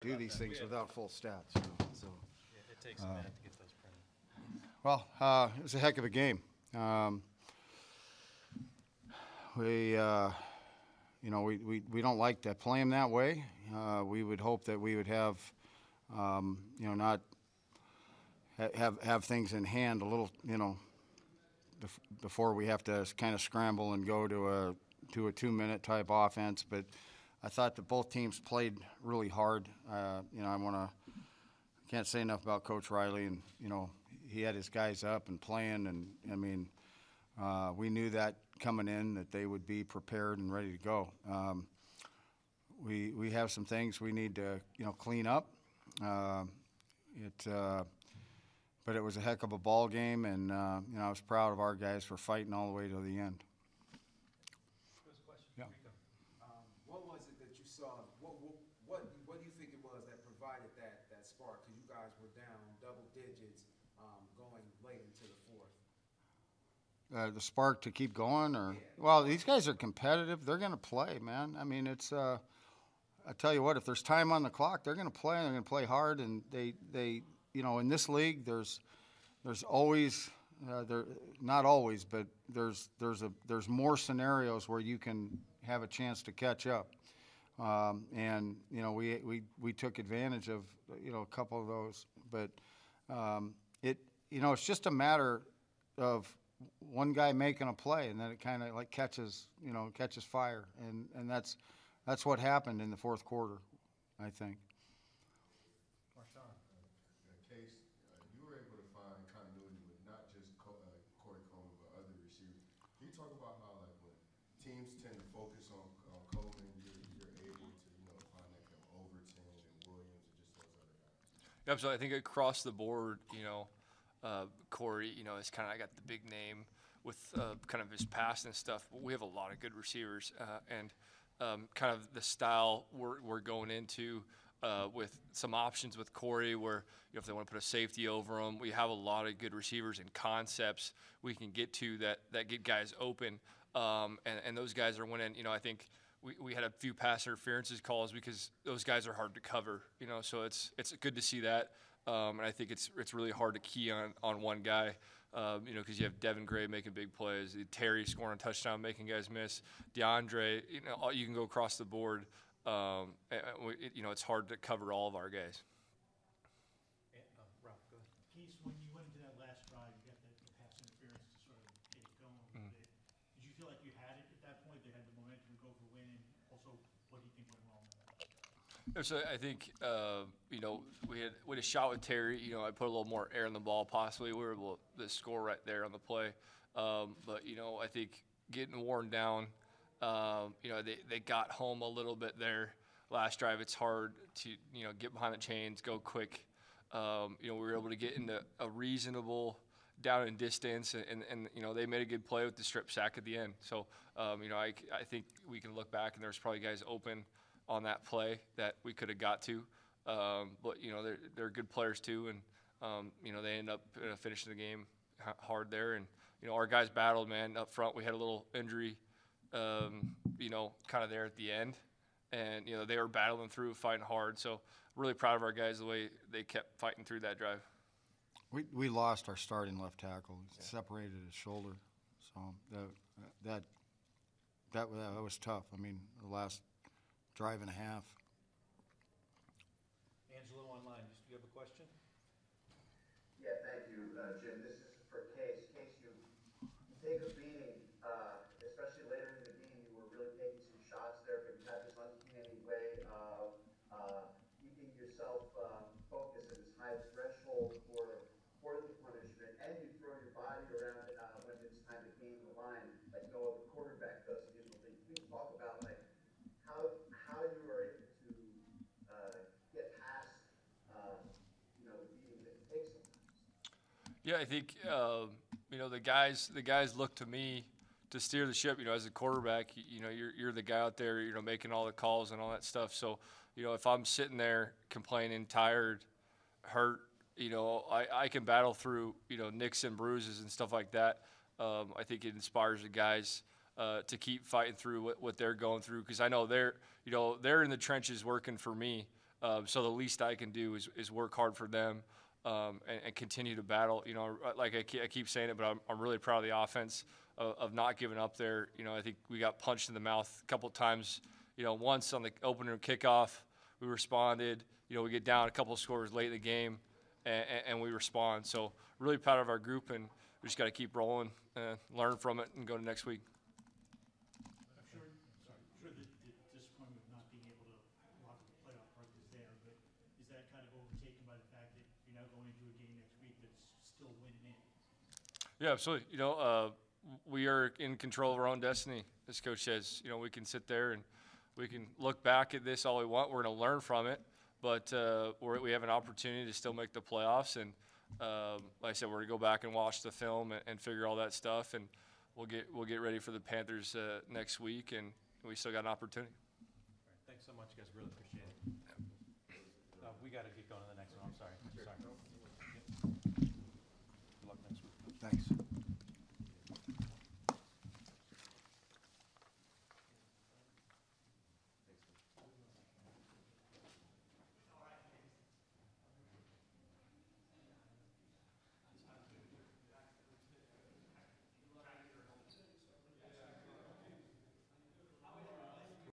do these things without full stats. You know, so. Yeah, it takes a minute to get those printed. Well, it was a heck of a game. We, we don't like to play them that way. We would hope that we would have, not have things in hand a little, before we have to kind of scramble and go to a 2-minute type offense. But I thought that both teams played really hard. Can't say enough about Coach Riley, and he had his guys up and playing, and I mean, we knew that coming in that they would be prepared and ready to go. We have some things we need to clean up. But it was a heck of a ball game, and I was proud of our guys for fighting all the way to the end. First question, Yeah. Rico. What was it that you saw? What do you think it was that provided that spark? Because you guys were down double digits going late into the fourth. The spark to keep going, or Yeah. Well, these guys are competitive. They're going to play, man. I mean, it's. I tell you what, if there's time on the clock, they're going to play. They're going to play hard, and they in this league, there's always not always, but there's more scenarios where you can have a chance to catch up, and we took advantage of a couple of those, but it's just a matter of one guy making a play, and then it kind of like catches fire, and that's what happened in the fourth quarter, I think. Case, you were able to find continuity with not just Corey Coleman, but other receivers. Can you talk about how, like, when teams tend to focus on Coleman, you're able to, find that kind of Overton and Williams and just those other guys? Absolutely. I think across the board, Corey, is kind of got the big name with kind of his pass and stuff. But we have a lot of good receivers, and kind of the style we're going into. With some options with Corey where if they want to put a safety over him, we have a lot of good receivers and concepts we can get to that get guys open, and those guys are winning. I think we had a few pass interferences calls because those guys are hard to cover, so it's good to see that, and I think it's really hard to key on one guy, because you have Devin Gray making big plays, Terry scoring a touchdown, making guys miss, DeAndre, you can go across the board. It's hard to cover all of our guys. Ralph, go ahead. Keith, when you went into that last drive, you got the pass interference to sort of get it going a little bit. Did you feel like you had it at that point? They had the momentum to go for the win, and also, what do you think went wrong with that? So I think we had a shot with Terry. I put a little more air in the ball. Possibly we were able to score right there on the play. But I think getting worn down. They got home a little bit there last drive. It's hard to get behind the chains, go quick. We were able to get into a reasonable down and distance, and they made a good play with the strip sack at the end. So I think we can look back and there's probably guys open on that play that we could have got to, but they're good players too, and they end up finishing the game hard there, and our guys battled, man, up front. We had a little injury. Kind of there at the end, and they were battling through, fighting hard. So really proud of our guys the way they kept fighting through that drive. We lost our starting left tackle. He separated his shoulder, so that was tough. I mean, the last drive and a half. Angelo online, do you have a question? Yeah, thank you, Jim. This is for Case. Case, you take a beating, especially later in the game. You were really taking some shots there, but you had this uncanny way of keeping yourself focused at this high threshold for the punishment, and you throw your body around when it's time to gain the line, like no other quarterback does. Can you talk about how you were able to get past the beating that you take sometimes? Yeah, I think the guys look to me to steer the ship. As a quarterback, you're the guy out there, making all the calls and all that stuff. So if I'm sitting there complaining, tired, hurt, I can battle through nicks and bruises and stuff like that. I think it inspires the guys to keep fighting through what they're going through, because I know they're in the trenches working for me, So the least I can do is work hard for them and continue to battle. You know, like I keep saying it, but I'm really proud of the offense of not giving up there. You know, I think we got punched in the mouth a couple of times. You know, once on the opener kickoff, we responded. You know, we get down a couple of scores late in the game, and we respond. So really proud of our group, and we just got to keep rolling, learn from it, and go to next week. I'm sure the disappointment of not being able to lock the playoff berth is there, but is that kind of overtaken by the fact that you're now going into a game next week that's still winning in? Yeah, absolutely. You know, we are in control of our own destiny, as Coach says. You know, we can sit there and we can look back at this all we want. We're going to learn from it, but we have an opportunity to still make the playoffs. And like I said, we're going to go back and watch the film and figure all that stuff, and we'll get ready for the Panthers next week, and we still got an opportunity. All right, thanks so much, guys. Really appreciate it. We got to get going to the next one. I'm sorry. Sorry. Good luck next week. Thanks.